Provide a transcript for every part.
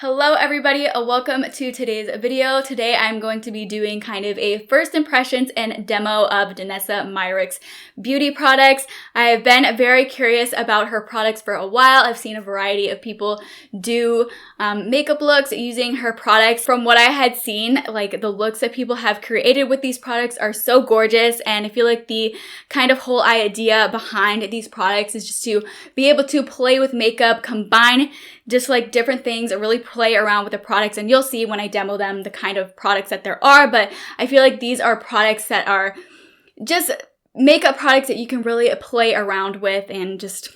Hello everybody, welcome to today's video. Today I'm going to be doing kind of a first impressions and demo of Danessa Myricks Beauty products. I've been very curious about her products for a while. I've seen a variety of people do makeup looks using her products. From what I had seen, like the looks that people have created with these products are so gorgeous, and I feel like the kind of whole idea behind these products is just to be able to play with makeup, combine just like different things, really play around with the products, and you'll see when I demo them the kind of products that there are. But I feel like these are products that are just makeup products that you can really play around with and just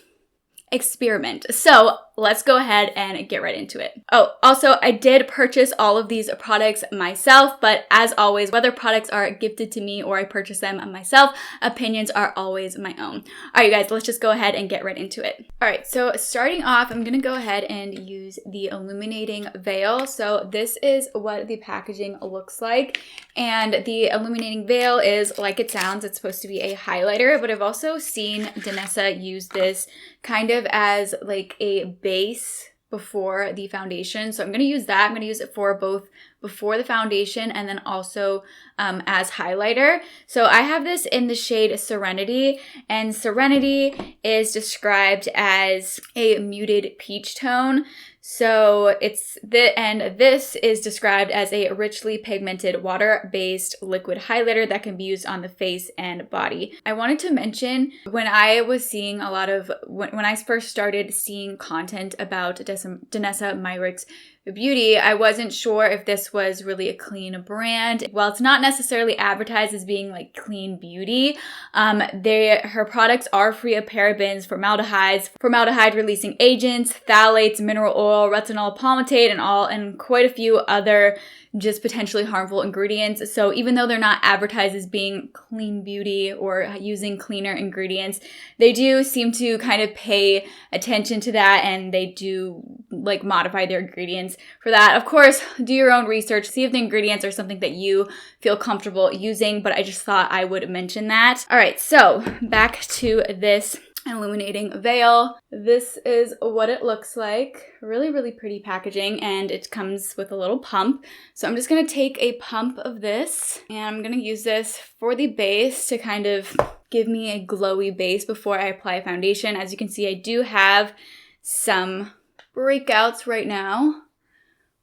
experiment. So let's go ahead and get right into it. Oh, also I did purchase all of these products myself, but as always, whether products are gifted to me or I purchase them myself, opinions are always my own. All right, you guys, let's just go ahead and get right into it. All right, so starting off, I'm gonna go ahead and use the Illuminating Veil. So this is what the packaging looks like. And the Illuminating Veil is like it sounds, it's supposed to be a highlighter, but I've also seen Danessa use this kind of as like a base before the foundation. So I'm going to use that. I'm going to use it for both before the foundation and then also as highlighter. So I have this in the shade Serenity, and Serenity is described as a muted peach tone. So this is described as a richly pigmented water-based liquid highlighter that can be used on the face and body. I wanted to mention when I was seeing a lot of, when I first started seeing content about Danessa Myricks Beauty, I wasn't sure if this was really a clean brand. While it's not necessarily advertised as being like clean beauty, her products are free of parabens, formaldehydes, formaldehyde-releasing agents, phthalates, mineral oil, retinol palmitate, and quite a few other just potentially harmful ingredients. So even though they're not advertised as being clean beauty or using cleaner ingredients, they do seem to kind of pay attention to that, and they do like modify their ingredients for that. Of course, do your own research, see if the ingredients are something that you feel comfortable using, but I just thought I would mention that. All right, so back to this Illuminating Veil. This is what it looks like. Really, really pretty packaging, and it comes with a little pump. So I'm just going to take a pump of this, and I'm going to use this for the base to kind of give me a glowy base before I apply foundation. As you can see, I do have some breakouts right now,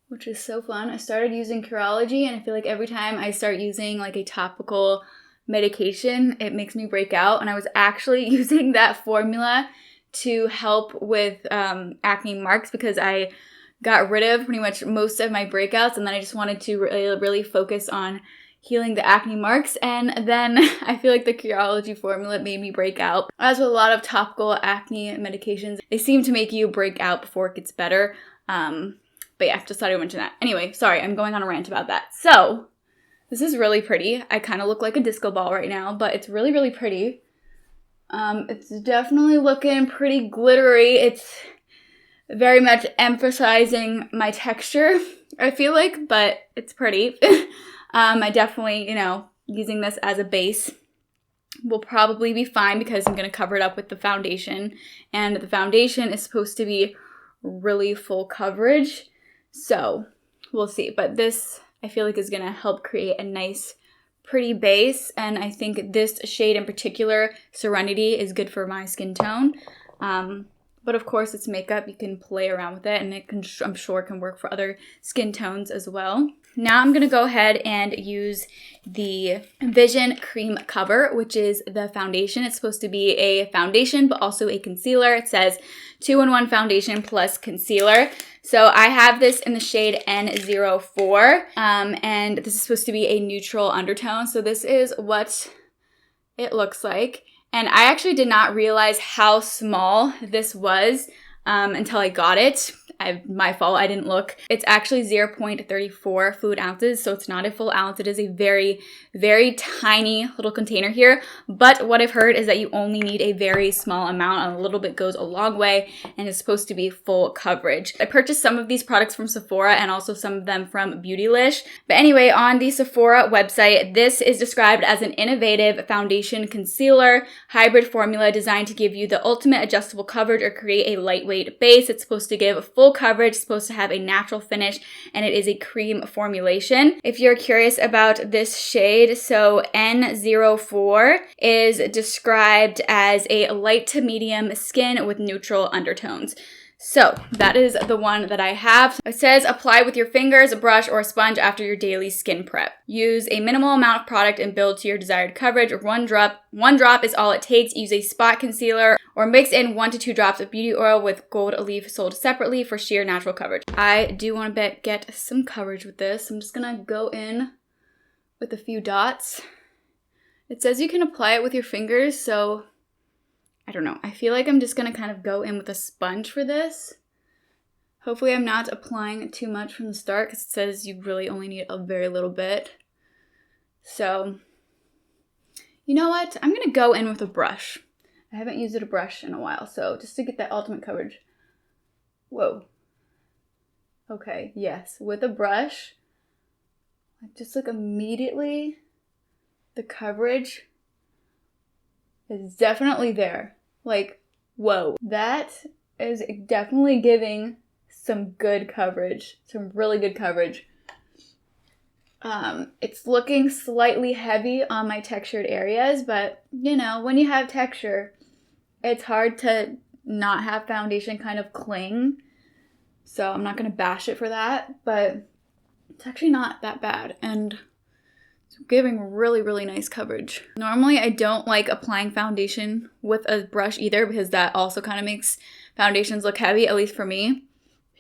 which is so fun. I started using Curology, and I feel like every time I start using like a topical medication, it makes me break out, and I was actually using that formula to help with acne marks because I got rid of pretty much most of my breakouts, and then I just wanted to really focus on healing the acne marks, and then I feel like the Curology formula made me break out. As with a lot of topical acne medications, they seem to make you break out before it gets better. But yeah, just thought I would mention that. Anyway, sorry, I'm going on a rant about that. So this is really pretty. I kind of look like a disco ball right now, but it's really, really pretty. It's definitely looking pretty glittery. It's very much emphasizing my texture, I feel like, but it's pretty. I definitely, using this as a base will probably be fine because I'm going to cover it up with the foundation, and the foundation is supposed to be really full coverage. So we'll see, but this I feel like is going to help create a nice, pretty base, and I think this shade in particular, Serenity, is good for my skin tone. But of course, it's makeup. You can play around with it, and it can, I'm sure, can work for other skin tones as well. Now I'm going to go ahead and use the Vision Cream Cover, which is the foundation. It's supposed to be a foundation, but also a concealer. It says 2-in-1 foundation plus concealer. So I have this in the shade N04, and this is supposed to be a neutral undertone. So this is what it looks like. And I actually did not realize how small this was until I got it. My fault, I didn't look. It's actually 0.34 fluid ounces, so it's not a full ounce. It is a very, very tiny little container here. But what I've heard is that you only need a very small amount, and a little bit goes a long way, and it's supposed to be full coverage. I purchased some of these products from Sephora and also some of them from Beautylish. But anyway, on the Sephora website, this is described as an innovative foundation concealer hybrid formula designed to give you the ultimate adjustable coverage or create a lightweight base. It's supposed to give full coverage, supposed to have a natural finish, and it is a cream formulation. If you're curious about this shade, so N04 is described as a light to medium skin with neutral undertones. So that is the one that I have. It says apply with your fingers, a brush, or a sponge after your daily skin prep. Use a minimal amount of product and build to your desired coverage. One drop is all it takes. Use a spot concealer or mix in 1 to 2 drops of beauty oil with gold leaf sold separately for sheer natural coverage. I do want to get some coverage with this. I'm just gonna go in with a few dots. It says you can apply it with your fingers, so I don't know. I feel like I'm just going to kind of go in with a sponge for this. Hopefully I'm not applying too much from the start because it says you really only need a very little bit. So, you know what? I'm going to go in with a brush. I haven't used a brush in a while, so just to get that ultimate coverage. Whoa. Okay, yes. With a brush, just like immediately, the coverage is definitely there. Like, whoa. That is definitely giving some good coverage, some really good coverage. It's looking slightly heavy on my textured areas, but you know, when you have texture, it's hard to not have foundation kind of cling. So I'm not gonna bash it for that, but it's actually not that bad. And giving really, really nice coverage. Normally, I don't like applying foundation with a brush either because that also kind of makes foundations look heavy, at least for me.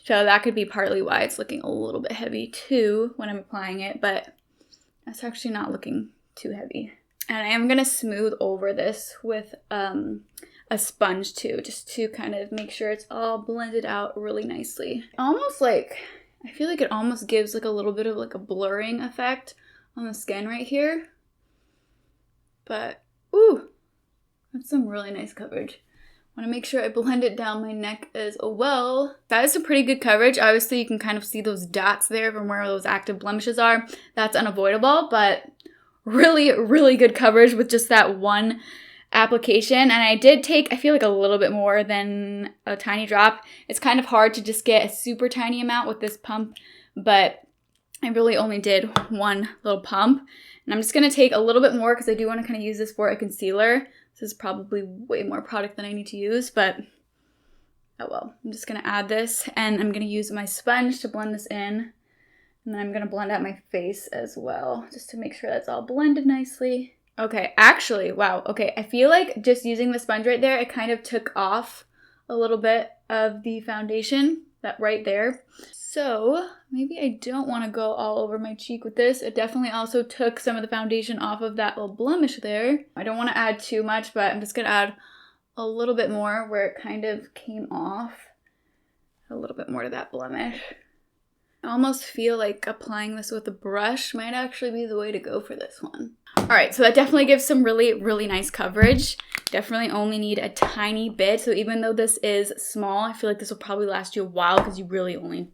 So that could be partly why it's looking a little bit heavy too when I'm applying it, but that's actually not looking too heavy. And I am gonna smooth over this with a sponge too, just to kind of make sure it's all blended out really nicely. Almost like, I feel like it almost gives like a little bit of like a blurring effect on the skin right here. But, ooh, that's some really nice coverage. I want to make sure I blend it down my neck as well. That is some pretty good coverage. Obviously, you can kind of see those dots there from where those active blemishes are. That's unavoidable, but really, really good coverage with just that one application. And I did take, I feel like a little bit more than a tiny drop. It's kind of hard to just get a super tiny amount with this pump, but I really only did one little pump. And I'm just going to take a little bit more because I do want to kind of use this for a concealer. This is probably way more product than I need to use, but oh well. I'm just going to add this and I'm going to use my sponge to blend this in. And then I'm going to blend out my face as well, just to make sure that's all blended nicely. Okay, actually, wow. Okay, I feel like just using the sponge right there, it kind of took off a little bit of the foundation, that right there. So maybe I don't want to go all over my cheek with this. It definitely also took some of the foundation off of that little blemish there. I don't want to add too much, but I'm just going to add a little bit more where it kind of came off. A little bit more to that blemish. I almost feel like applying this with a brush might actually be the way to go for this one. All right, so that definitely gives some really, really nice coverage. Definitely only need a tiny bit. So even though this is small, I feel like this will probably last you a while because you really only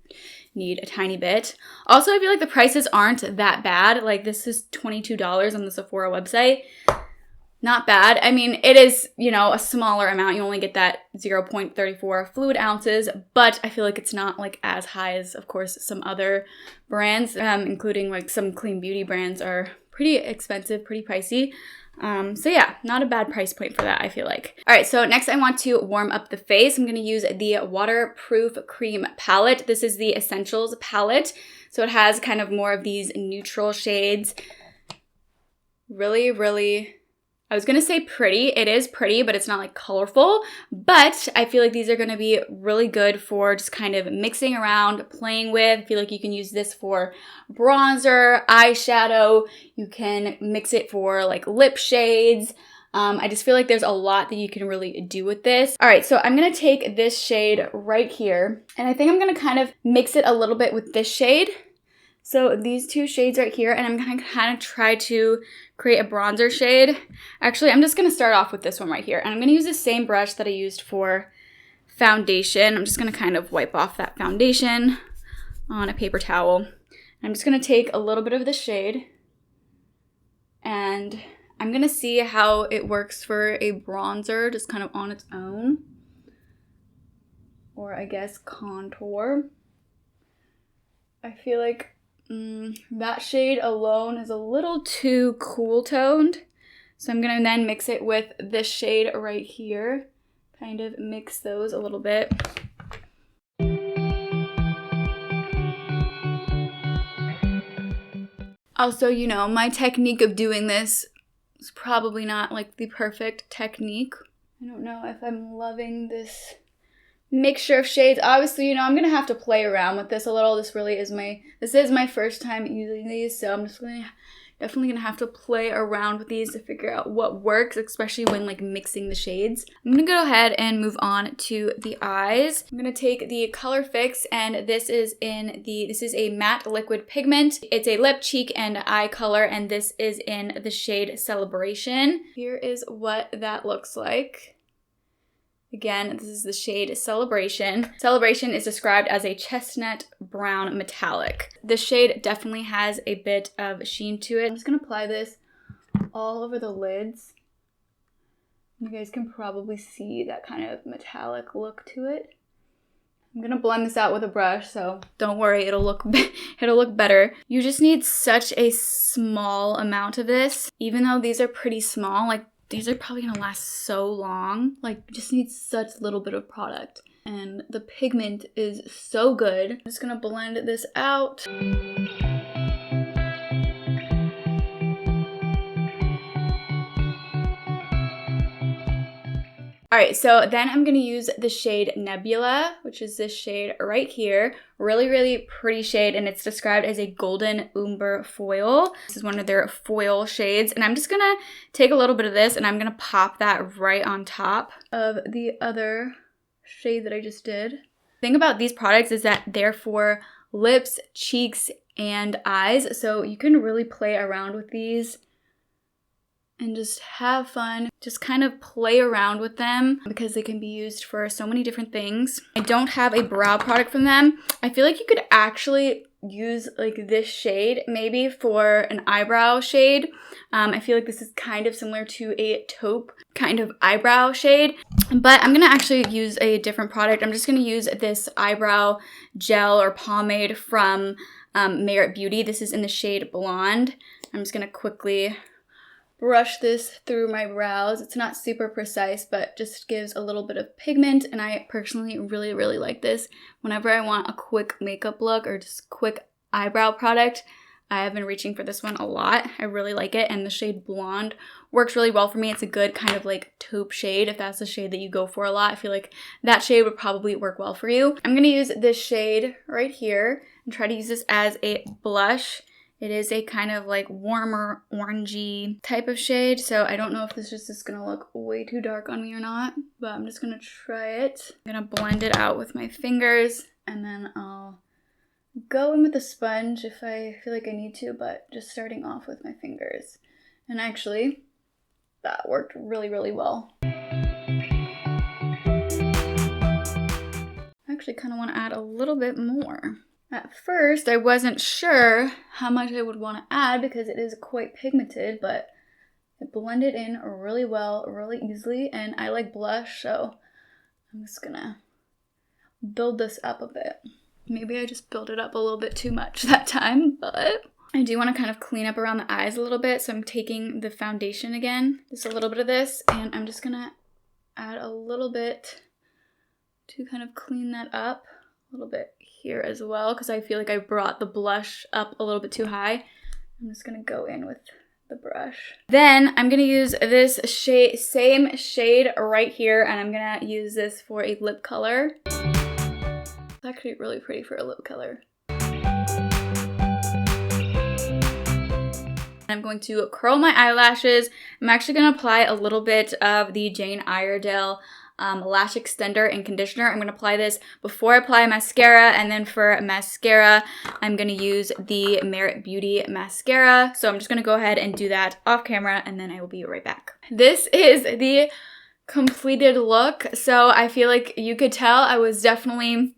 need a tiny bit. Also, I feel like the prices aren't that bad. Like this is $22 on the Sephora website. Not bad. I mean, it is, you know, a smaller amount. You only get that 0.34 fluid ounces, but I feel like it's not like as high as, of course, some other brands, including like some clean beauty brands are pretty expensive, pretty pricey. So yeah, not a bad price point for that, I feel like. All right, so next I want to warm up the face. I'm going to use the Waterproof Cream Palette. This is the Essentials palette. So it has kind of more of these neutral shades. Really, really, I was gonna say pretty. It is pretty, but it's not like colorful. But I feel like these are gonna be really good for just kind of mixing around, playing with. I feel like you can use this for bronzer, eyeshadow. You can mix it for like lip shades. I just feel like there's a lot that you can really do with this. All right, so I'm gonna take this shade right here, and I think I'm gonna kind of mix it a little bit with this shade. So these two shades right here, and I'm gonna kind of try to create a bronzer shade. Actually, I'm just gonna start off with this one right here, and I'm gonna use the same brush that I used for foundation. I'm just gonna kind of wipe off that foundation on a paper towel. I'm just gonna take a little bit of the shade, and I'm gonna see how it works for a bronzer, just kind of on its own. or I guess contour. I feel like that shade alone is a little too cool toned. So I'm gonna then mix it with this shade right here. Kind of mix those a little bit. Also, you know, my technique of doing this is probably not like the perfect technique. I don't know if I'm loving this mixture of shades. Obviously, you know, I'm gonna have to play around with this a little. This is my first time using these, so I'm just definitely gonna have to play around with these to figure out what works, especially when like mixing the shades. I'm gonna go ahead and move on to the eyes. I'm gonna take the Colorfix, and this is a matte liquid pigment. It's a lip, cheek, and eye color, and this is in the shade Celebration. Here is what that looks like. Again, this is the shade Celebration. Celebration is described as a chestnut brown metallic. This shade definitely has a bit of sheen to it. I'm just gonna apply this all over the lids. You guys can probably see that kind of metallic look to it. I'm gonna blend this out with a brush, so don't worry, it'll look better. You just need such a small amount of this. Even though these are pretty small, like these are probably gonna last so long. Like, you just need such little bit of product. And the pigment is so good. I'm just gonna blend this out. Alright, so then I'm going to use the shade Nebula, which is this shade right here. Really, really pretty shade, and it's described as a golden umber foil. This is one of their foil shades, and I'm just going to take a little bit of this, and I'm going to pop that right on top of the other shade that I just did. The thing about these products is that they're for lips, cheeks, and eyes, so you can really play around with these and just have fun. Just kind of play around with them because they can be used for so many different things. I don't have a brow product from them. I feel like you could actually use like this shade maybe for an eyebrow shade. I feel like this is kind of similar to a taupe kind of eyebrow shade, but I'm gonna actually use a different product. I'm just gonna use this eyebrow gel or pomade from Myricks Beauty. This is in the shade Blonde. I'm just gonna quickly brush this through my brows. It's not super precise, but just gives a little bit of pigment, and I personally really, really like this. Whenever I want a quick makeup look or just quick eyebrow product, I have been reaching for this one a lot. I really like it, and the shade Blonde works really well for me. It's a good kind of like taupe shade. If that's the shade that you go for a lot, I feel like that shade would probably work well for you. I'm gonna use this shade right here and try to use this as a blush. It is a kind of like warmer orangey type of shade, so I don't know if this is just gonna look way too dark on me or not, but I'm just gonna try it. I'm gonna blend it out with my fingers, and then I'll go in with a sponge if I feel like I need to, but just starting off with my fingers. And actually, that worked really, really well. I actually kind of want to add a little bit more. At first, I wasn't sure how much I would want to add because it is quite pigmented, but it blended in really well, really easily, and I like blush, so I'm just gonna build this up a bit. Maybe I just built it up a little bit too much that time, but I do want to kind of clean up around the eyes a little bit, so I'm taking the foundation again, just a little bit of this, and I'm just gonna add a little bit to kind of clean that up. A little bit here as well because I feel like I brought the blush up a little bit too high. I'm just gonna go in with the brush. Then I'm gonna use this shade, same shade right here, and I'm gonna use this for a lip color. It's actually really pretty for a lip color. I'm going to curl my eyelashes. I'm actually gonna apply a little bit of the Jane Iredale lash extender and conditioner. I'm going to apply this before I apply mascara, and then for mascara, I'm going to use the Myricks Beauty mascara. So I'm just going to go ahead and do that off camera, and then I will be right back. This is the completed look. So I feel like you could tell I was definitely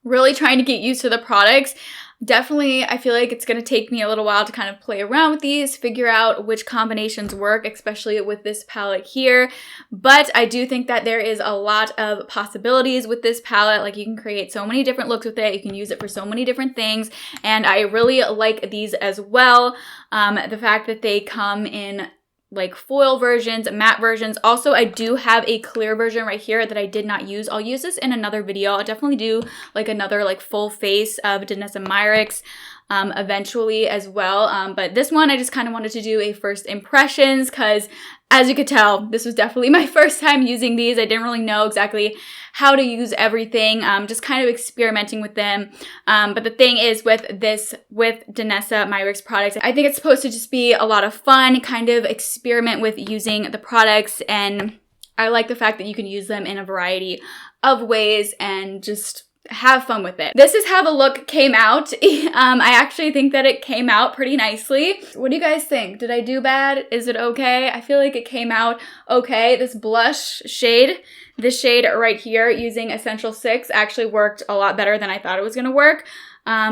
really trying to get used to the products. Definitely, I feel like it's going to take me a little while to kind of play around with these, figure out which combinations work, especially with this palette here. But I do think that there is a lot of possibilities with this palette. Like, you can create so many different looks with it. You can use it for so many different things. And I really like these as well. The fact that they come in like foil versions, matte versions. Also, I do have a clear version right here that I did not use. I'll use this in another video. I'll definitely do like another like full face of Danessa Myricks eventually as well. But this one I just kind of wanted to do a first impressions because, as you could tell, this was definitely my first time using these. I didn't really know exactly how to use everything, just kind of experimenting with them. But the thing is with Danessa Myricks products, I think it's supposed to just be a lot of fun, kind of experiment with using the products. And I like the fact that you can use them in a variety of ways and just have fun with it. This is how the look came out. I actually think that it came out pretty nicely. What do you guys think? Did I do bad? Is it okay? I feel like it came out okay. This blush shade, this shade right here using Essential 6 actually worked a lot better than I thought it was gonna work.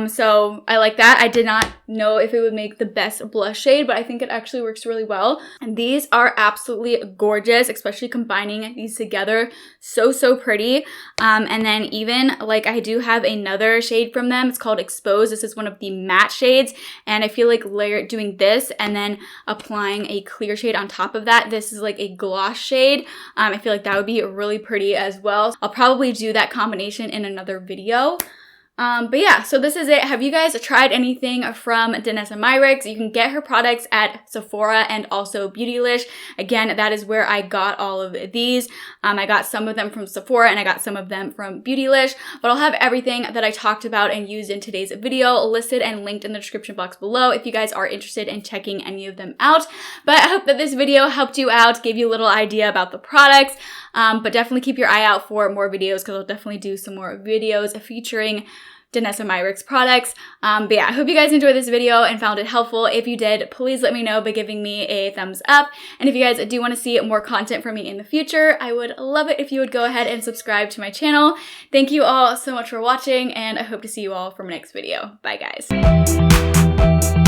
So I like that. I did not know if it would make the best blush shade, but I think it actually works really well. And these are absolutely gorgeous, especially combining these together. So, so pretty. And then even like I do have another shade from them. It's called Exposed. This is one of the matte shades. And I feel like doing this and then applying a clear shade on top of that. This is like a gloss shade. I feel like that would be really pretty as well. I'll probably do that combination in another video. But yeah, so this is it. Have you guys tried anything from Danessa Myricks? You can get her products at Sephora and also Beautylish. Again, that is where I got all of these. I got some of them from Sephora and I got some of them from Beautylish, but I'll have everything that I talked about and used in today's video listed and linked in the description box below if you guys are interested in checking any of them out. But I hope that this video helped you out, gave you a little idea about the products, but definitely keep your eye out for more videos because I'll definitely do some more videos featuring Danessa Myricks products. But yeah, I hope you guys enjoyed this video and found it helpful. If you did, please let me know by giving me a thumbs up. And if you guys do want to see more content from me in the future, I would love it if you would go ahead and subscribe to my channel. Thank you all so much for watching, and I hope to see you all for my next video. Bye, guys.